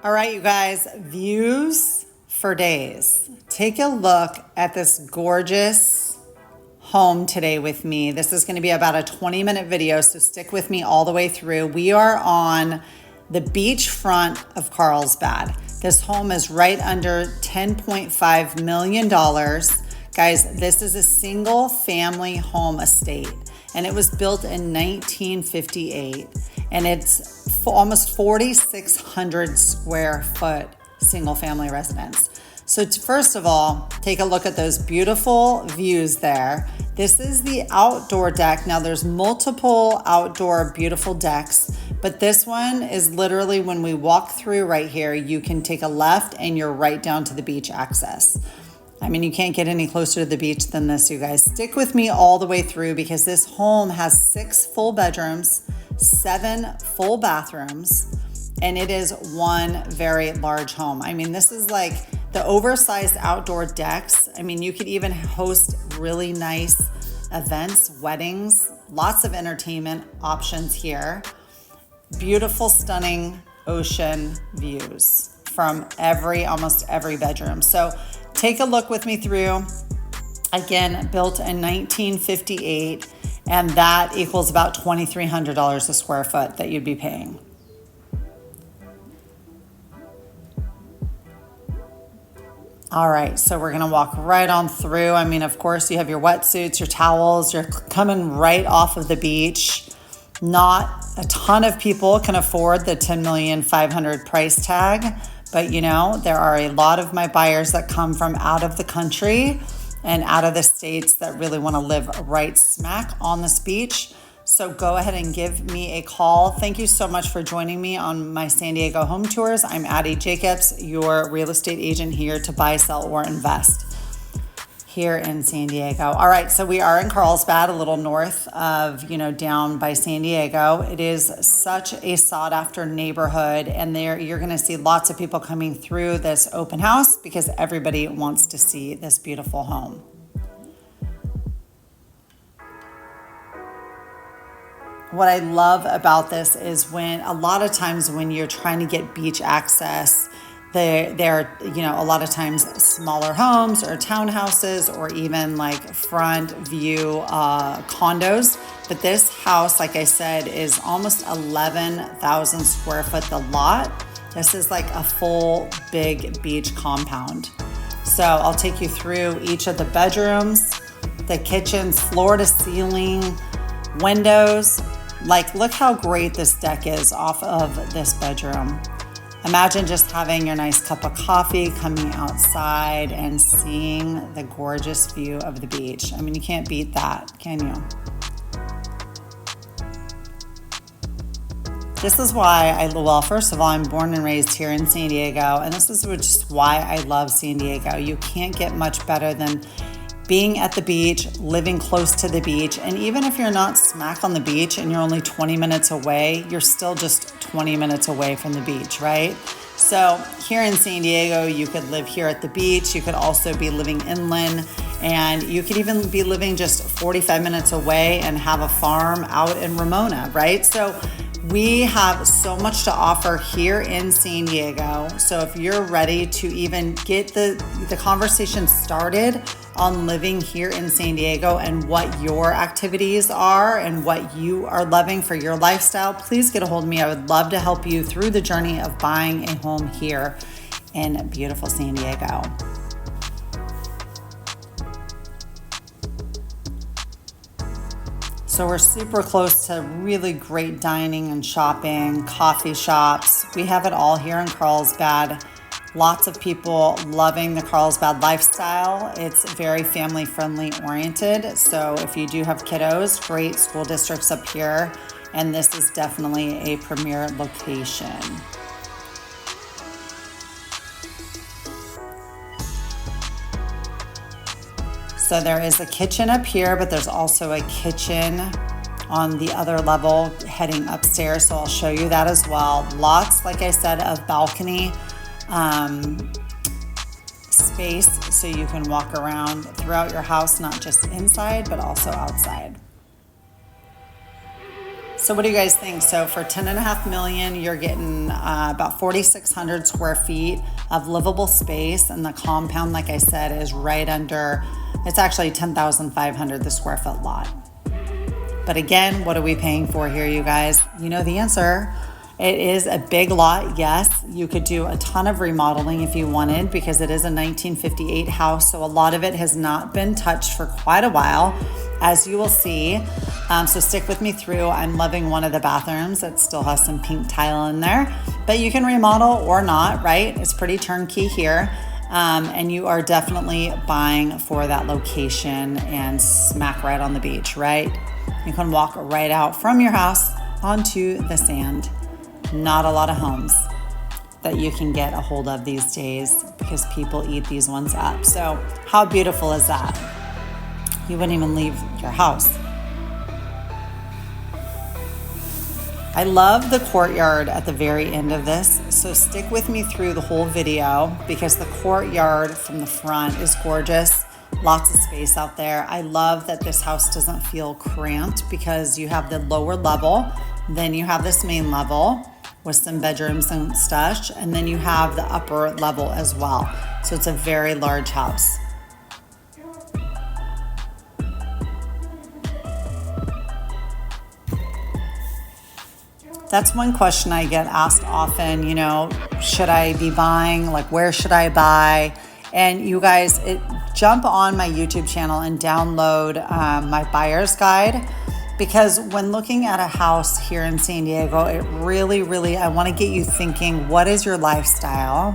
All right, you guys, views for days. Take a look at this gorgeous home today with me. This is going to be about a 20-minute video, so stick with me all the way through. We are on the beach front of Carlsbad. This home is right under $10.5 million. Guys, this is a single family home estate, and it was built in 1958, and it's almost 4,600 square foot single family residence. So first of all, take a look at those beautiful views there. This is the outdoor deck. Now there's multiple outdoor beautiful decks, but this one is literally, when we walk through right here, you can take a left and you're right down to the beach access. I mean, you can't get any closer to the beach than this, you guys. Stick with me all the way through because this home has 6 full bedrooms, 7 full bathrooms, and it is one very large home. I mean, this is like the oversized outdoor decks. I mean, you could even host really nice events, weddings, lots of entertainment options here. Beautiful, stunning ocean views from almost every bedroom. So take a look with me through. Again, built in 1958, and that equals about $2,300 a square foot that you'd be paying. All right, so we're gonna walk right on through. I mean, of course, you have your wetsuits, your towels, you're coming right off of the beach. Not a ton of people can afford the $10,500,000 price tag, but you know, there are a lot of my buyers that come from out of the country and out of the states that really want to live right smack on this beach. So go ahead and give me a call. Thank you so much for joining me on my San Diego home tours. I'm Addie Jacobs, your real estate agent here to buy, sell, or invest here in San Diego. All right, so we are in Carlsbad, a little north of, down by San Diego. It is such a sought after neighborhood, and there you're gonna see lots of people coming through this open house because everybody wants to see this beautiful home. What I love about this is when a lot of times when you're trying to get beach access, there are, a lot of times smaller homes or townhouses or even like front view condos. But this house, like I said, is almost 11,000 square foot, the lot. This is like a full big beach compound. So I'll take you through each of the bedrooms, the kitchens, floor to ceiling, windows. Like, look how great this deck is off of this bedroom. Imagine just having your nice cup of coffee, coming outside and seeing the gorgeous view of the beach. I mean, you can't beat that, can you? This is why first of all, I'm born and raised here in San Diego, and this is just why I love San Diego. You can't get much better than being at the beach, living close to the beach. And even if you're not smack on the beach and you're only 20 minutes away, you're still just 20 minutes away from the beach, right? So here in San Diego, you could live here at the beach. You could also be living inland, and you could even be living just 45 minutes away and have a farm out in Ramona, right? So we have so much to offer here in San Diego. So if you're ready to even get the conversation started on living here in San Diego and what your activities are and what you are loving for your lifestyle, please get a hold of me. I would love to help you through the journey of buying a home here in beautiful San Diego. So we're super close to really great dining and shopping, coffee shops. We have it all here in Carlsbad. Lots of people loving the Carlsbad lifestyle. It's very family friendly oriented. So if you do have kiddos, great school districts up here. And this is definitely a premier location. So there is a kitchen up here, but there's also a kitchen on the other level heading upstairs. So I'll show you that as well. Lots, like I said, of balcony space so you can walk around throughout your house, not just inside, but also outside. So what do you guys think? So for 10.5 million, you're getting about 4,600 square feet of livable space. And the compound, like I said, is right under, it's actually 10,500 the square foot lot. But again, what are we paying for here, you guys? You know the answer. It is a big lot, yes. You could do a ton of remodeling if you wanted because it is a 1958 house, so a lot of it has not been touched for quite a while, as you will see. So stick with me through. I'm loving one of the bathrooms that still has some pink tile in there, but you can remodel or not, right? It's pretty turnkey here. And you are definitely buying for that location and smack right on the beach, right? You can walk right out from your house onto the sand. Not a lot of homes that you can get a hold of these days because people eat these ones up. So how beautiful is that? You wouldn't even leave your house. I love the courtyard at the very end of this, so stick with me through the whole video because the courtyard from the front is gorgeous. Lots of space out there. I love that this house doesn't feel cramped because you have the lower level, then you have this main level with some bedrooms and stuff, and then you have the upper level as well. So it's a very large house. That's one question I get asked often, you know, should I be buying? Like, where should I buy? And you guys, jump on my YouTube channel and download my buyer's guide. Because when looking at a house here in San Diego, it really, I want to get you thinking, what is your lifestyle?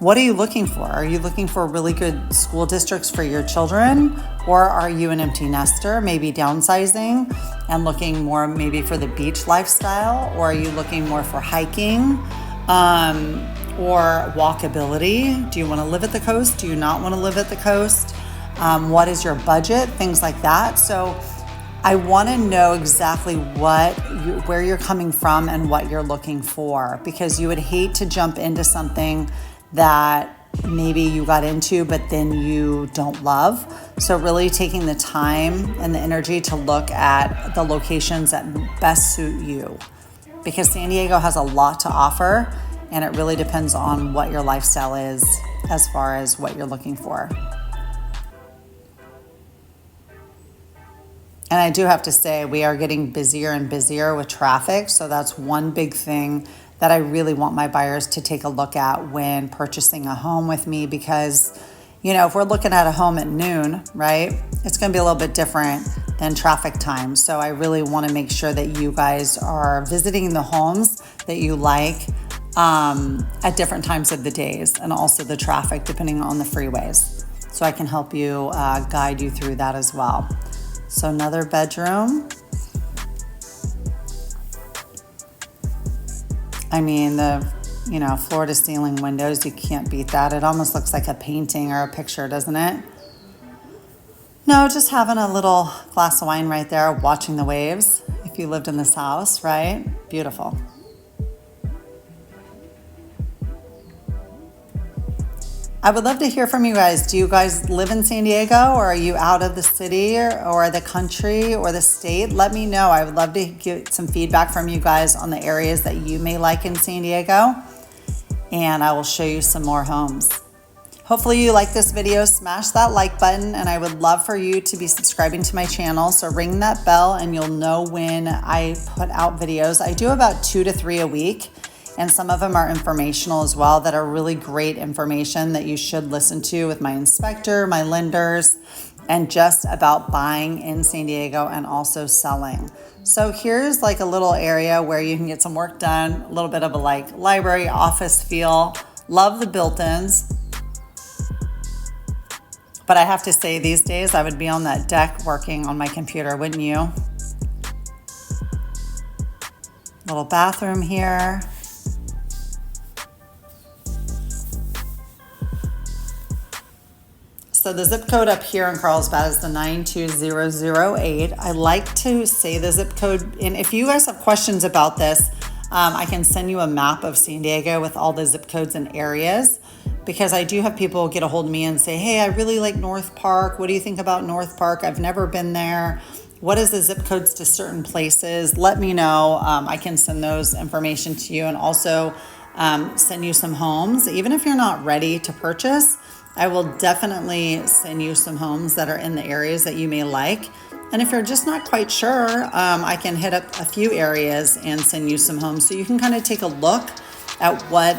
What are you looking for? Are you looking for really good school districts for your children? Or are you an empty nester, maybe downsizing and looking more maybe for the beach lifestyle? Or are you looking more for hiking or walkability? Do you want to live at the coast? Do you not want to live at the coast? What is your budget? Things like that. So I want to know exactly where you're coming from and what you're looking for, because you would hate to jump into something that maybe you got into but then you don't love. So really taking the time and the energy to look at the locations that best suit you, because San Diego has a lot to offer and it really depends on what your lifestyle is as far as what you're looking for. And I do have to say, we are getting busier and busier with traffic. So that's one big thing that I really want my buyers to take a look at when purchasing a home with me. Because, you know, if we're looking at a home at noon, right, it's going to be a little bit different than traffic time. So I really want to make sure that you guys are visiting the homes that you like at different times of the days, and also the traffic depending on the freeways. So I can help you guide you through that as well. So another bedroom. I mean, the floor to ceiling windows, you can't beat that. It almost looks like a painting or a picture, doesn't it? No, just having a little glass of wine right there, watching the waves. If you lived in this house, right? Beautiful. I would love to hear from you guys. Do you guys live in San Diego, or are you out of the city or the country or the state? Let me know. I would love to get some feedback from you guys on the areas that you may like in San Diego, and I will show you some more homes. Hopefully you like this video. Smash that like button, and I would love for you to be subscribing to my channel. So ring that bell and you'll know when I put out videos. I do about 2 to 3 a week. And some of them are informational as well, that are really great information that you should listen to with my inspector, my lenders, and just about buying in San Diego and also selling. So here's like a little area where you can get some work done, a little bit of a like library office feel. Love the built-ins. But I have to say, these days I would be on that deck working on my computer, wouldn't you? Little bathroom here. So the zip code up here in Carlsbad is the 92008. I like to say the zip code, and if you guys have questions about this, I can send you a map of San Diego with all the zip codes and areas, because I do have people get a hold of me and say, hey, I really like North Park. What do you think about North Park? I've never been there. what is the zip codes to certain places, let me know. I can send those information to you, and also send you some homes. Even if you're not ready to purchase, I will definitely send you some homes that are in the areas that you may like. And if you're just not quite sure, I can hit up a few areas and send you some homes so you can kind of take a look at what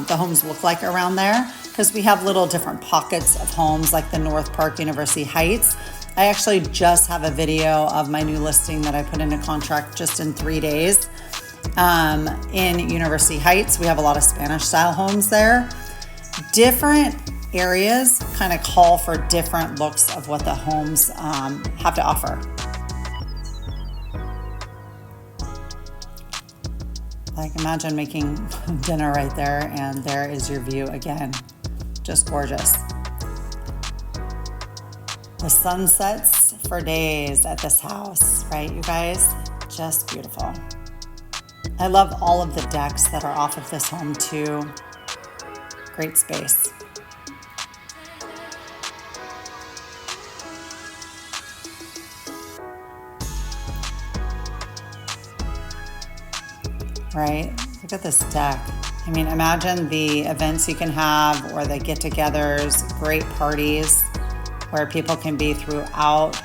the homes look like around there, because we have little different pockets of homes like the North Park University Heights. I actually just have a video of my new listing that I put into contract just in 3 days. In University Heights, we have a lot of Spanish style homes there. Different areas kind of call for different looks of what the homes have to offer. Like, imagine making dinner right there, and there is your view again. Just gorgeous. The sunsets for days at this house, right, you guys? Just beautiful. I love all of the decks that are off of this home too. Great space. Right? Look at this deck. I mean, imagine the events you can have, or the get-togethers, great parties where people can be throughout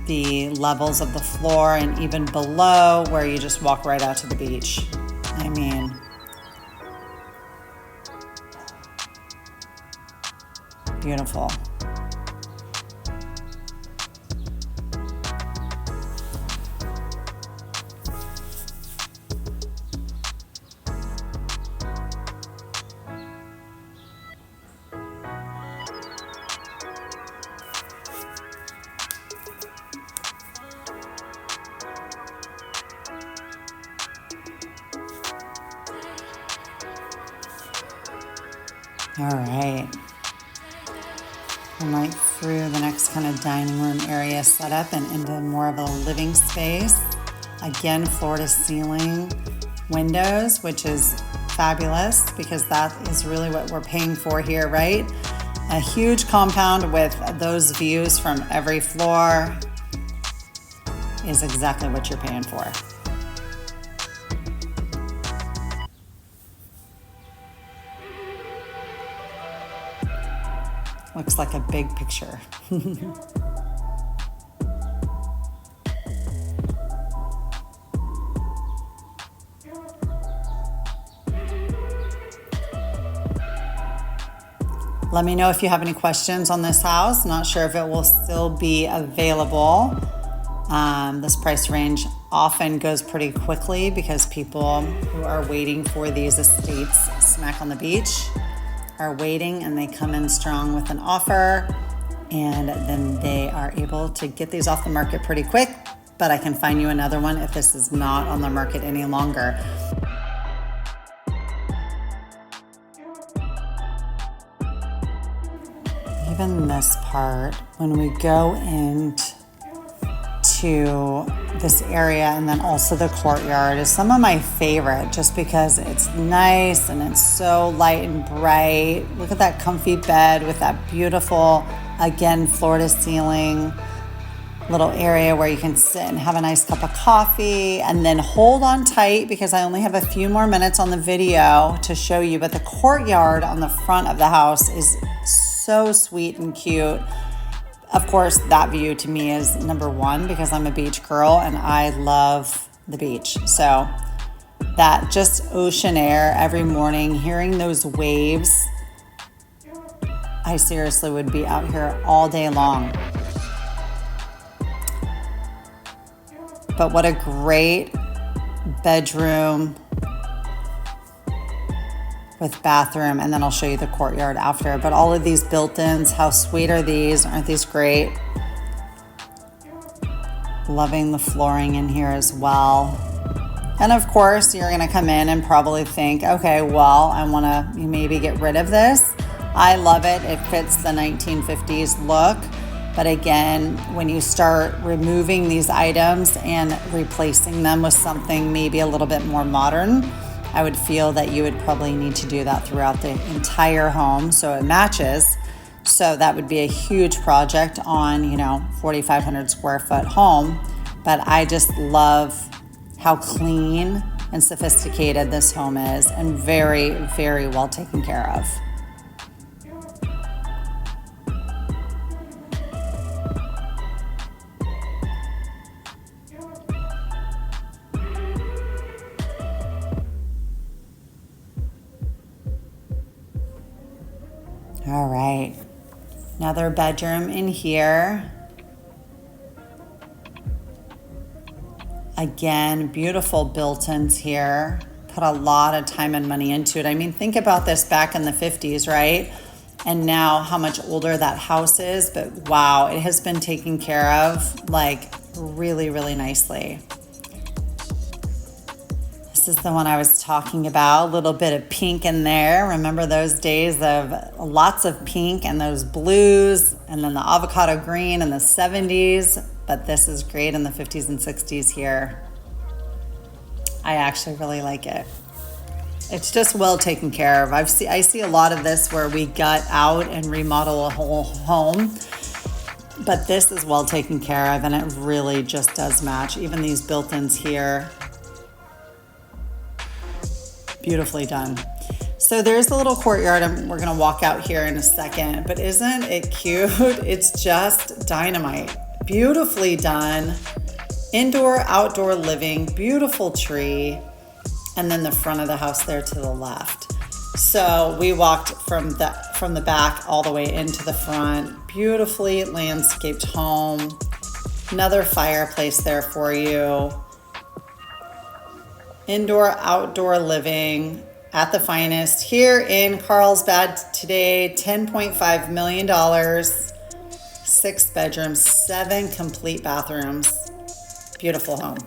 the levels of the floor and even below, where you just walk right out to the beach. I mean, beautiful. All right. I'm right through the next kind of dining room area setup and into more of a living space. Again, floor to ceiling windows, which is fabulous because that is really what we're paying for here, right? A huge compound with those views from every floor is exactly what you're paying for. Looks like a big picture. Let me know if you have any questions on this house. Not sure if it will still be available. This price range often goes pretty quickly because people who are waiting for these estates smack on the beach are waiting, and they come in strong with an offer, and then they are able to get these off the market pretty quick. But I can find you another one if this is not on the market any longer. Even this part, when we go into this area and then also the courtyard, is some of my favorite just because it's nice and it's so light and bright. Look at that comfy bed with that beautiful, again, floor to ceiling little area where you can sit and have a nice cup of coffee, and then hold on tight because I only have a few more minutes on the video to show you, but the courtyard on the front of the house is so sweet and cute. Of course, that view to me is number one because I'm a beach girl and I love the beach. So that just ocean air every morning, hearing those waves, I seriously would be out here all day long. But what a great bedroom with bathroom, and then I'll show you the courtyard after. But all of these built-ins, how sweet are these? Aren't these great? Loving the flooring in here as well. And of course, you're gonna come in and probably think, okay, well, I wanna maybe get rid of this. I love it, it fits the 1950s look. But again, when you start removing these items and replacing them with something maybe a little bit more modern, I would feel that you would probably need to do that throughout the entire home so it matches. So that would be a huge project on, 4,500 square foot home. But I just love how clean and sophisticated this home is, and very, very well taken care of. All right, another bedroom in here. Again, beautiful built-ins here. Put a lot of time and money into it. I mean, think about this back in the 50s, right? And now how much older that house is, but wow, it has been taken care of like really, really nicely. This is the one I was talking about, a little bit of pink in there. Remember those days of lots of pink and those blues, and then the avocado green in the 70s, but this is great in the 50s and 60s here. I actually really like it. It's just well taken care of. I see a lot of this where we gut out and remodel a whole home, but this is well taken care of, and it really just does match. Even these built-ins here, beautifully done. So there's the little courtyard, and we're gonna walk out here in a second, but isn't it cute? It's just dynamite. Beautifully done. Indoor, outdoor living, beautiful tree, and then the front of the house there to the left. So we walked from the back all the way into the front. Beautifully landscaped home. Another fireplace there for you. Indoor, outdoor living at the finest here in Carlsbad today. $10.5 million, 6 bedrooms, 7 complete bathrooms. Beautiful home.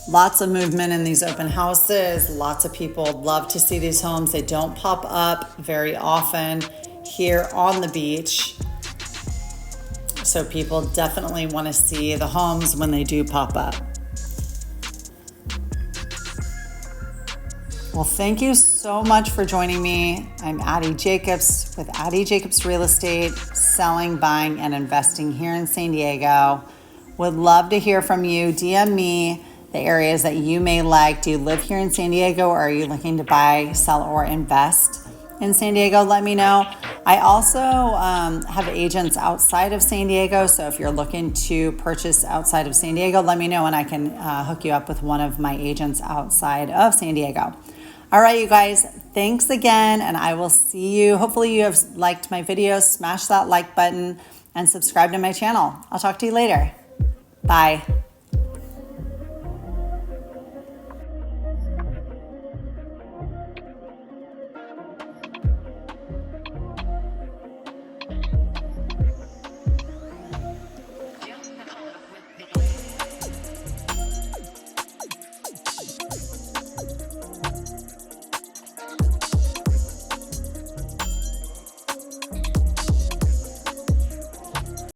Lots of movement in these open houses. Lots of people love to see these homes. They don't pop up very often here on the beach. So people definitely want to see the homes when they do pop up. Well, thank you so much for joining me. I'm Addie Jacobs with Addie Jacobs Real Estate, selling, buying, and investing here in San Diego. Would love to hear from you. DM me the areas that you may like. Do you live here in San Diego, or are you looking to buy, sell, or invest in San Diego? Let me know. I also have agents outside of San Diego, so if you're looking to purchase outside of San Diego, let me know and I can hook you up with one of my agents outside of San Diego. All right, you guys, thanks again, and I will see you. Hopefully you have liked my videos. Smash that like button and subscribe to my channel. I'll talk to you later. Bye.